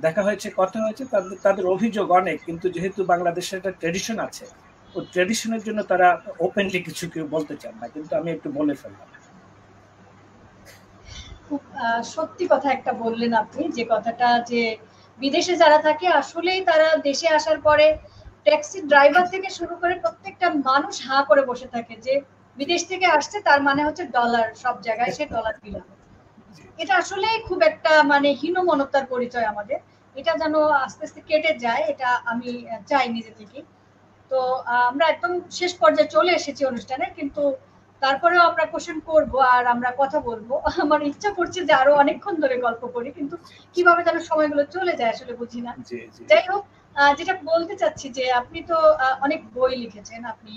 দেখা হয়েছে, কথা হয়েছে, তাদের অভিযোগ অনেক, কিন্তু যেহেতু বাংলাদেশের একটা ট্রেডিশন আছে, ওই ট্রেডিশনের জন্য তারা ওপেনলি কিছু কেউ বলতে চান না, কিন্তু আমি একটু বলে ফেললাম। খুব সত্যি কথা একটা বললেন আপনি, যে কথাটা যে বিদেশে যারা থাকে আসলেই তারা দেশে আসার পরে ট্যাক্সি ড্রাইভার থেকে শুরু করে প্রত্যেকটা মানুষ হাঁ করে বসে থাকে যে বিদেশ থেকে আসছে, তার মানে হচ্ছে ডলার, সব জায়গায় সে ডলার বিলাবে। এটা আসলে খুব একটা মানে হীনমন্যতার পরিচয় আমাদের। এটা যেন আস্তে আস্তে কেটে যায়, এটা আমি চাই নিজে থেকে। তো আমরা একদম শেষ পর্যায়ে চলে এসেছি অনুষ্ঠানে, কিন্তু তারপরেও আমরা কোশ্চেন করব আর আমরা কথা বলবো। আমার ইচ্ছা করছে যে আরো অনেকক্ষণ ধরে গল্প করি, কিন্তু কিভাবে যেন সময়গুলো চলে যায় আসলে বুঝি না। যাই হোক, যেটা বলতে চাচ্ছি যে আপনি তো অনেক বই লিখেছেন, আপনি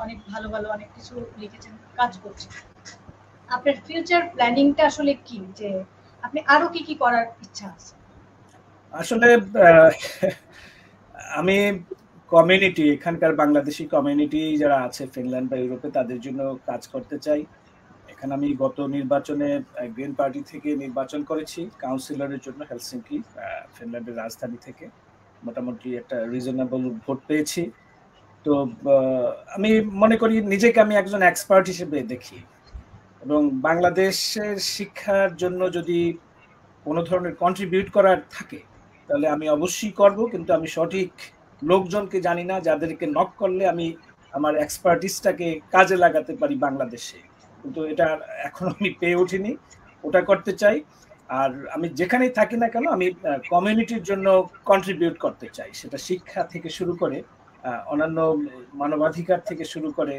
অনেক ভালো ভালো অনেক কিছু লিখেছেন, কাজ করছেন। আপনার ফিউচার প্ল্যানিংটা আসলে কি, যে আপনি আরো কি কি করার ইচ্ছা আছে? আসলে আমি কমিউনিটি, এখানকার বাংলাদেশি কমিউনিটি যারা আছে ফিনল্যান্ড বা ইউরোপে, তাদের জন্য কাজ করতে চাই। এখানে আমি গত নির্বাচনে গ্রিন পার্টি থেকে নির্বাচন করেছি কাউন্সিলরের জন্য হেলসিঙ্কি, ফিনল্যান্ডের রাজধানী থেকে। মোটামুটি একটা রিজনেবল ভোট পেয়েছি। তো আমি মনে করি নিজেকে আমি একজন এক্সপার্ট হিসেবে দেখি, এবং বাংলাদেশের শিক্ষার জন্য যদি কোনো ধরনের কন্ট্রিবিউট করার থাকে তাহলে আমি অবশ্যই করব, কিন্তু আমি সঠিক লোকজনকে জানি না, যাদেরকে নক করলে আমি আমার এক্সপার্টিসটাকে কাজে লাগাতে পারি বাংলাদেশে, কিন্তু এটা এখনো আমি পেয়ে উঠিনি। ওটা করতে চাই। আর আমি যেখানেই থাকি না কেন আমি কমিউনিটির জন্য কন্ট্রিবিউট করতে চাই, সেটা শিক্ষা থেকে শুরু করে অন্যান্য মানবাধিকার থেকে শুরু করে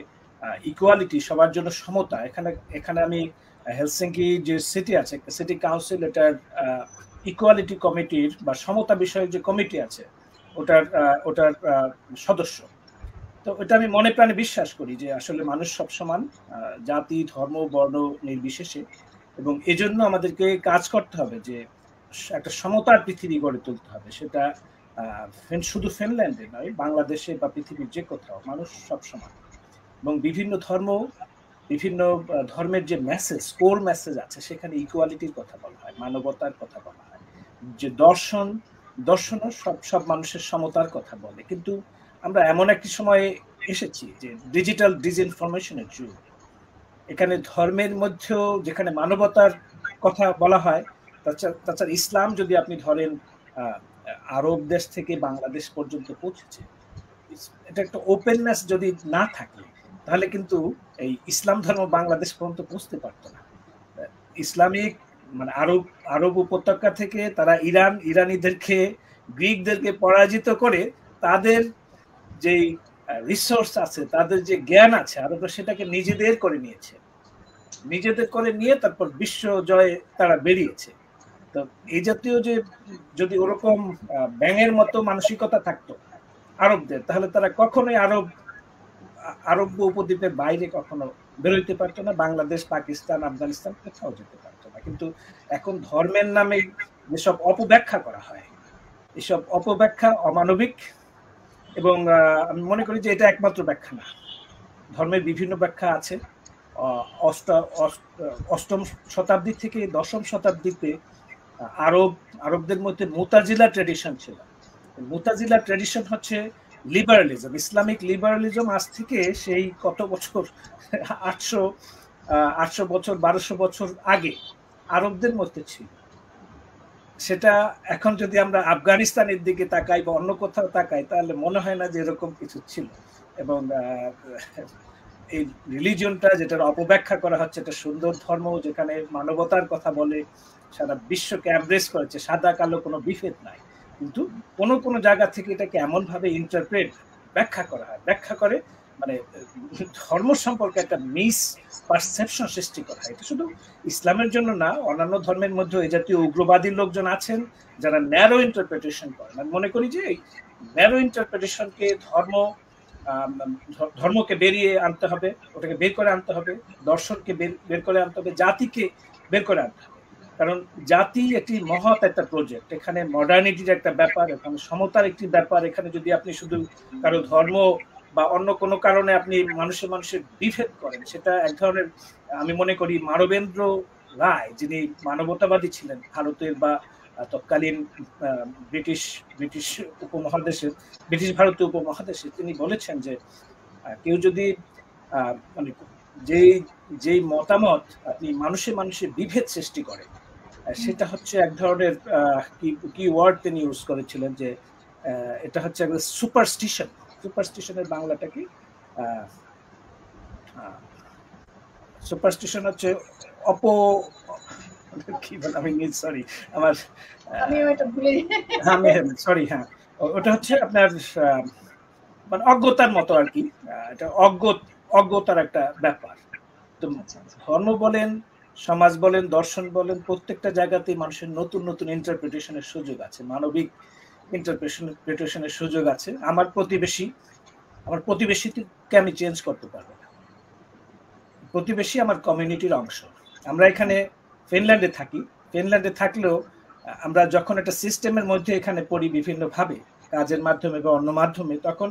ইকুয়ালিটি, সবার জন্য সমতা। এখানে এখানে আমি হেলসিঙ্কি যে সিটি আছে, সিটি কাউন্সিল, এটার ইকুয়ালিটি কমিটির বা সমতা বিষয়ক যে কমিটি আছে ওটার ওটার সদস্য। তো এটা আমি মনে প্রাণে বিশ্বাস করি যে আসলে মানুষ সব সমান, জাতি ধর্ম বর্ণ নির্বিশেষে, এবং এজন্য আমাদেরকে কাজ করতে হবে যে একটা সমতার পৃথিবী গড়ে তুলতে হবে। সেটা শুধু ফিনল্যান্ডে নয়, বাংলাদেশে বা পৃথিবীর যে কোথাও মানুষ সব সমান। এবং বিভিন্ন ধর্মের যে মেসেজ, কোর মেসেজ আছে, সেখানে ইকুয়ালিটির কথা বলা হয়, মানবতার কথা বলা হয়। যে দর্শনও সব মানুষের সমতার কথা বলে। কিন্তু আমরা এমন একটি সময়ে এসেছি যে ডিজিটাল ডিসইনফরমেশনের যুগ। এখানে ধর্মের মধ্যেও যেখানে মানবতার কথা বলা হয়, তাছাড়া ইসলাম যদি আপনি ধরেন আরব দেশ থেকে বাংলাদেশ পর্যন্ত পৌঁছেছে, এটা একটা ওপেননেস যদি না থাকে তাহলে কিন্তু এই ইসলাম ধর্ম বাংলাদেশ পর্যন্ত পৌঁছতে পারতো না। ইসলামিক মানে আরব উপত্যকা থেকে তারা ইরানিদেরকে গ্রিকদেরকে পরাজিত করে তাদের যে রিসোর্স আছে, তাদের যে জ্ঞান আছে, আরবরা সেটাকে নিজেদের করে নিয়েছে। নিজেদের করে নিয়ে তারপর বিশ্ব জয়ে তারা বেরিয়েছে। তো এই জাতীয় যে যদি ওরকম ব্যাঙের মতো মানসিকতা থাকতো আরবদের, তাহলে তারা কখনোই আরব উপদ্বীপের বাইরে কখনো বেরোইতে পারতো না, বাংলাদেশ পাকিস্তান আফগানিস্তান কোথাও যেতে পারতো না। কিন্তু এখন ধর্মের নামে যেসব অপব্যাখ্যা করা হয়, এসব অপব্যাখ্যা অমানবিক, এবং আমি মনে করি যে এটা একমাত্র ব্যাখ্যা না, ধর্মের বিভিন্ন ব্যাখ্যা আছে। অষ্টম শতাব্দী থেকে দশম শতাব্দীতে আরবদের মধ্যে মুতাজিলা ট্রেডিশন ছিল। মুতাজিলা ট্রেডিশন হচ্ছে লিবারালিজম, ইসলামিক লিবারালিজম। আজ থেকে সেই কত বছর, 800 বছর 1200 বছর আগে আরবদের মধ্যে ছিল। সেটা এখন যদি আমরা আফগানিস্তানের দিকে তাকাই বা অন্য কোথাও তাকাই, তাহলে মনে হয় না যে এরকম কিছু ছিল। এবং এই রিলিজিয়নটা যেটার অপব্যাখ্যা করা হচ্ছে, এটা সুন্দর ধর্ম যেখানে মানবতার কথা বলে, সারা বিশ্বকে এমব্রেস করেছে, সাদা কালো কোনো বিভেদ নাই। কিন্তু কোনো জায়গা থেকে এটাকে এমন ভাবে ইন্টারপ্রেট ব্যাখ্যা করা হয়, ব্যাখ্যা করে মানে ধর্ম সম্পর্কে একটা মিস পারসেপশন সৃষ্টি করা হয়। এটা শুধু ইসলামের জন্য না, অন্যান্য ধর্মের মধ্যে এই জাতীয় উগ্রবাদী লোকজন আছেন যারা ন্যারো ইন্টারপ্রিটেশন করেন। আমি মনে করি যে এই ন্যারো ইন্টারপ্রিটেশনকে ধর্মকে বেরিয়ে আনতে হবে, ওটাকে বের করে আনতে হবে, দর্শনকে বের করে আনতে হবে, জাতিকে বের করে আনতে হবে। কারণ জাতি একটি মহৎ একটা প্রজেক্ট, এখানে মডার্নিটির একটা ব্যাপার, এখানে সমতার একটি ব্যাপার। এখানে যদি আপনি শুধু কারো ধর্ম বা অন্য কোনো কারণে আপনি মানুষের বিভেদ করেন, সেটা এক ধরনের, আমি মনে করি মানবেন্দ্র রায়, যিনি মানবতাবাদী ছিলেন ভারতের বা তৎকালীন ব্রিটিশ উপমহাদেশের, ব্রিটিশ ভারতীয় উপমহাদেশে, তিনি বলেছেন যে কেউ যদি মানে যেই মতামত আপনি মানুষে বিভেদ সৃষ্টি করে, সেটা হচ্ছে এক ধরনের কি ওয়ার্ড তিনি ইউজ করেছিলেন, যে এটা হচ্ছে সুপারস্টিশন। সুপারস্টিশনের বাংলাটা কি? সুপারস্টিশন হচ্ছে কি বলে, আমি সরি, আমার সরি, হ্যাঁ, ওটা হচ্ছে আপনার মানে অজ্ঞতার মতো আর কি। এটা অজ্ঞতার একটা ব্যাপার। তো ধর্ম বলেন, সমাজ বলেন, দর্শন বলেন, প্রত্যেকটা জায়গাতেই মানুষের নতুন নতুন ইন্টারপ্রিটেশনের সুযোগ আছে, মানবিক ইন্টারপ্রিটেশনের সুযোগ আছে। আমার প্রতিবেশীকে আমি চেঞ্জ করতে পারবো না। প্রতিবেশী আমার কমিউনিটির অংশ। আমরা এখানে ফিনল্যান্ডে থাকি, ফিনল্যান্ডে থাকলেও আমরা যখন একটা সিস্টেমের মধ্যে এখানে পড়ি বিভিন্নভাবে, কাজের মাধ্যমে বা অন্য মাধ্যমে, তখন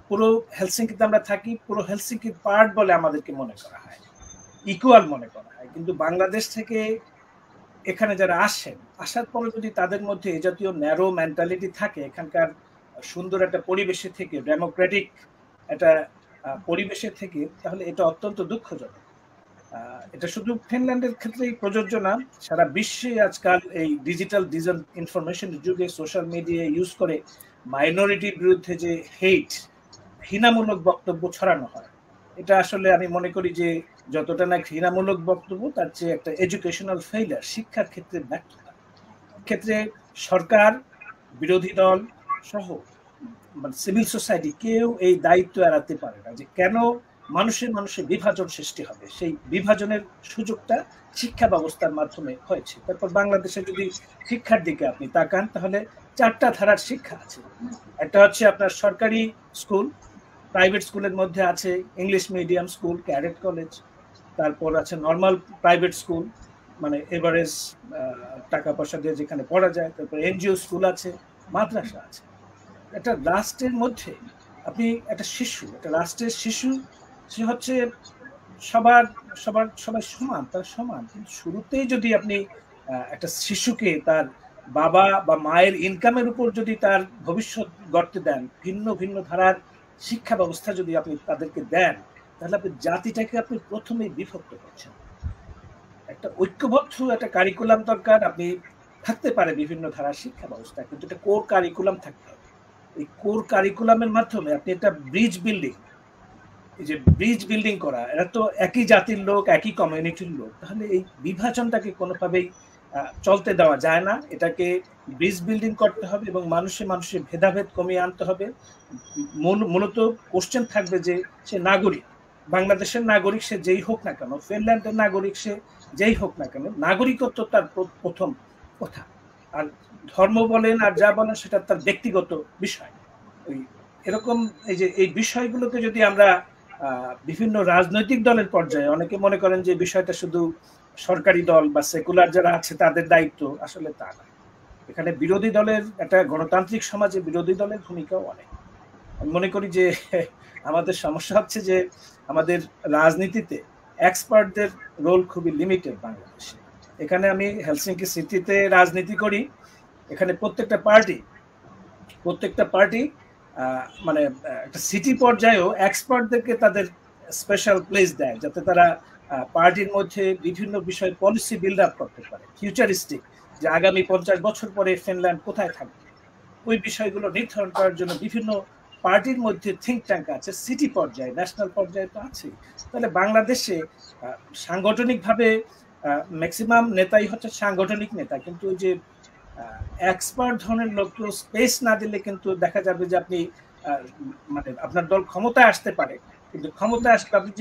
পুরো হেলসিঙ্কিতে আমরা থাকি, পুরো হেলসিঙ্কির পার্ট বলে আমাদেরকে মনে করা হয়, ইকুয়াল মনে করা হয়। কিন্তু বাংলাদেশ থেকে এখানে যারা আসার পরে যদি তাদের মধ্যে এই জাতীয় ন্যারো মেন্টালিটি থাকে, এখানকার সুন্দর একটা পরিবেশে থেকে, ডেমোক্রেটিক একটা পরিবেশে থেকে, তাহলে এটা অত্যন্ত দুঃখজনক। এটা শুধু ফিনল্যান্ডের ক্ষেত্রেই প্রযোজ্য না, সারা বিশ্বে আজকাল এই ডিজিটাল ইনফরমেশন যুগে সোশ্যাল মিডিয়া ইউজ করে মাইনরিটির বিরুদ্ধে যে ঘৃণামূলক বক্তব্য ছড়ানো হয়, এটা আসলে আমি মনে করি যে যতটা না ঘৃণামূলক বক্তব্য, তার চেয়ে একটা এডুকেশনাল ফেইলিয়ার, শিক্ষার ক্ষেত্রে ব্যর্থতা। ক্ষেত্রে সরকার, বিরোধী দল সহ মানে সিভিল সোসাইটি কেউ এই দায়িত্ব এড়াতে পারে না যে কেন মানুষের মানুষে বিভাজন সৃষ্টি হবে। সেই বিভাজনের সুযোগটা শিক্ষা ব্যবস্থার মাধ্যমে হয়েছে। তারপর বাংলাদেশে যদি শিক্ষার দিকে আপনি তাকান, তাহলে 4টা ধারার শিক্ষা আছে। একটা হচ্ছে আপনার সরকারি স্কুল, প্রাইভেট স্কুলের মধ্যে আছে English medium school, cadet college, তারপর আছে নর্মাল প্রাইভেট স্কুল, মানে এভারেজ টাকা পয়সা দিয়ে যেখানে পড়া যায়, তারপর এনজিও স্কুল আছে, মাদ্রাসা আছে। একটা রাষ্ট্রের মধ্যে আপনি একটা রাষ্ট্রের শিশু, সে হচ্ছে সবাই সমান, তারা সমান। কিন্তু শুরুতেই যদি আপনি একটা শিশুকে তার বাবা বা মায়ের ইনকামের উপর যদি তার ভবিষ্যৎ গড়তে দেন, ভিন্ন ভিন্ন ধারার শিক্ষা ব্যবস্থা যদি আপনি তাদেরকে দেন, তাহলে আপনি জাতিটাকে আপনি প্রথমেই বিভক্ত করছেন। একটা ঐক্যবদ্ধ একটা কারিকুলাম দরকার। আপনি থাকতে পারে বিভিন্ন ধারার শিক্ষা ব্যবস্থা, কিন্তু একটা কোর কারিকুলাম থাকতে হবে। এই কোর কারিকুলামের মাধ্যমে আপনি একটা ব্রিজ বিল্ডিং করা, এরা তো একই জাতির লোক, একই কমিউনিটির লোক, তাহলে এই বিভাজনটাকে কোনোভাবেই চলতে দেওয়া যায় না। এটাকে ব্রিজ বিল্ডিং করতে হবে এবং মানুষের ভেদাভেদ কমিয়ে আনতে হবে। মূলত কোশ্চেন থাকবে যে সে নাগরিক, বাংলাদেশের নাগরিক সে যেই হোক না কেন, ফিনল্যান্ডের নাগরিক সে যেই হোক না কেন, নাগরিকত্ব তার প্রথম কথা। আর ধর্ম বলেন আর যা বলেন সেটা তার ব্যক্তিগত বিষয়। এরকম এই বিষয়গুলোকে যদি আমরা বিভিন্ন রাজনৈতিক দলের পর্যায়ে, অনেকে মনে করেন যে বিষয়টা শুধু সরকারি দল বা সেকুলার যারা আছে তাদের দায়িত্ব, আসলে তা না। এখানে বিরোধী দলের, একটা গণতান্ত্রিক সমাজে বিরোধী দলের ভূমিকাও অনেক। আমি মনে করি যে আমাদের সমস্যা হচ্ছে যে আমাদের রাজনীতিতে এক্সপার্টদের রোল খুবই লিমিটেড বাংলাদেশে। এখানে আমি হেলসিঙ্কি সিটিতে রাজনীতি করি, এখানে প্রত্যেকটা পার্টি মানে একটা সিটি পর্যায়েও এক্সপার্টদেরকে তাদের স্পেশাল প্লেস দেয়, যাতে তারা পার্টির মধ্যে বিভিন্ন বিষয় পলিসি বিল্ড আপ করতে পারে, ফিউচারিস্টিক, যে আগামী 50 বছর পরে ফিনল্যান্ড কোথায় থাকবে, ওই বিষয়গুলো নির্ধারণ করার জন্য বিভিন্ন পার্টির মধ্যে থিঙ্ক ট্যাঙ্ক আছে। সিটি পর্যায়ে, ন্যাশনাল পর্যায়ে তো আছে। তাহলে বাংলাদেশে সাংগঠনিকভাবে ম্যাক্সিমাম নেতাই হচ্ছে সাংগঠনিক নেতা, কিন্তু ওই যে এক্সপার্ট ধরনের লোককেও স্পেস না দিলে কিন্তু দেখা যাবে যে আপনি মানে আপনার দল ক্ষমতায় আসতে পারে, কিন্তু ক্ষমতায় আসলে আপনি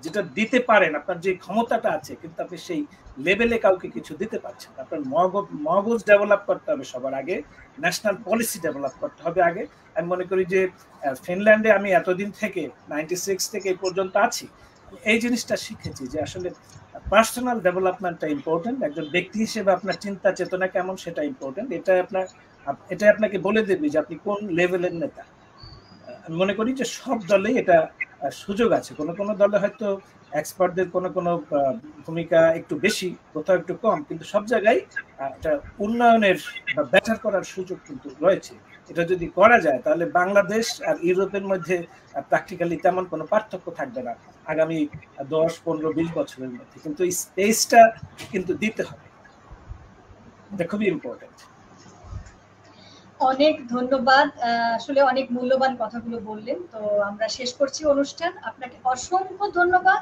যেটা দিতে পারেন, আপনার যে ক্ষমতাটা আছে, কিন্তু আপনি সেই লেভেলে কাউকে কিছু দিতে পারছেন। আপনার মগজ ডেভেলপ করতে হবে সবার আগে, ন্যাশনাল পলিসি ডেভেলপ করতে হবে আগে। আমি মনে করি যে ফিনল্যান্ডে আমি এতদিন থেকে 96 থেকে এই পর্যন্ত আছি, এই জিনিসটা শিখেছি যে আসলে পার্সোনাল ডেভেলপমেন্টটা ইম্পর্টেন্ট। একজন ব্যক্তি হিসেবে আপনার চিন্তা চেতনা কেমন সেটা ইম্পর্টেন্ট। এটা আপনাকে বলে দেবে যে আপনি কোন লেভেলের নেতা। আমি মনে করি যে সব দলেই এটা সুযোগ আছে। কোনো দলে হয়তো এক্সপার্টদের কোনো ভূমিকা একটু বেশি, কোথাও একটু কম, কিন্তু সব জায়গায় এটা উন্নয়নের বা বেটার করার সুযোগ কিন্তু রয়েছে। এটা যদি করা যায় তাহলে বাংলাদেশ আর ইউরোপের মধ্যে প্র্যাকটিক্যালি তেমন কোনো পার্থক্য থাকবে না আগামী 10, 15, 20 বছরের মধ্যে। কিন্তু এই স্পেসটা কিন্তু দিতে হবে, এটা খুবই ইম্পর্টেন্ট। অনেক ধন্যবাদ, আসলে অনেক মূল্যবান কথাগুলো বললেন। তো আমরা শেষ করছি অনুষ্ঠান। আপনাকে অসংখ্য ধন্যবাদ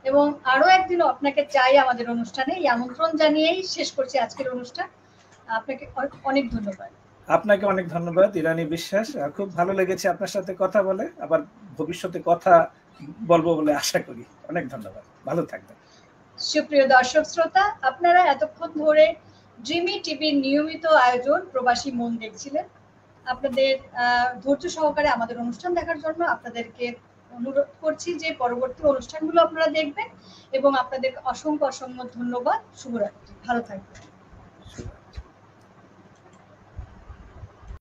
এবং আরো একদিনও আপনাকে চাই আমাদের অনুষ্ঠানে, এই আমন্ত্রণ জানিয়েই শেষ করছি আজকের অনুষ্ঠান। আপনাকে অনেক ধন্যবাদ। আপনাকে অনেক ধন্যবাদ ইরানী বিশ্বাস, খুব ভালো লেগেছে আপনার সাথে কথা বলে, আবার ভবিষ্যতে কথা বলবো বলে আশা করি। অনেক ধন্যবাদ, ভালো থাকবেন। সুপ্রিয় দর্শক শ্রোতা, আপনারা এতক্ষণ ধরে ড্রিমি টিভির নিয়মিত আয়োজন প্রবাসী মন দেখছিলেন। আপনাদের ধৈর্য সহকারে আমাদের অনুষ্ঠান দেখার জন্য আপনাদেরকে অনুরোধ করছি যে পরবর্তী অনুষ্ঠানগুলো আপনারা দেখবেন এবং আপনাদের অসংখ্য ধন্যবাদ। শুভরাত্রি, ভালো থাকবেন।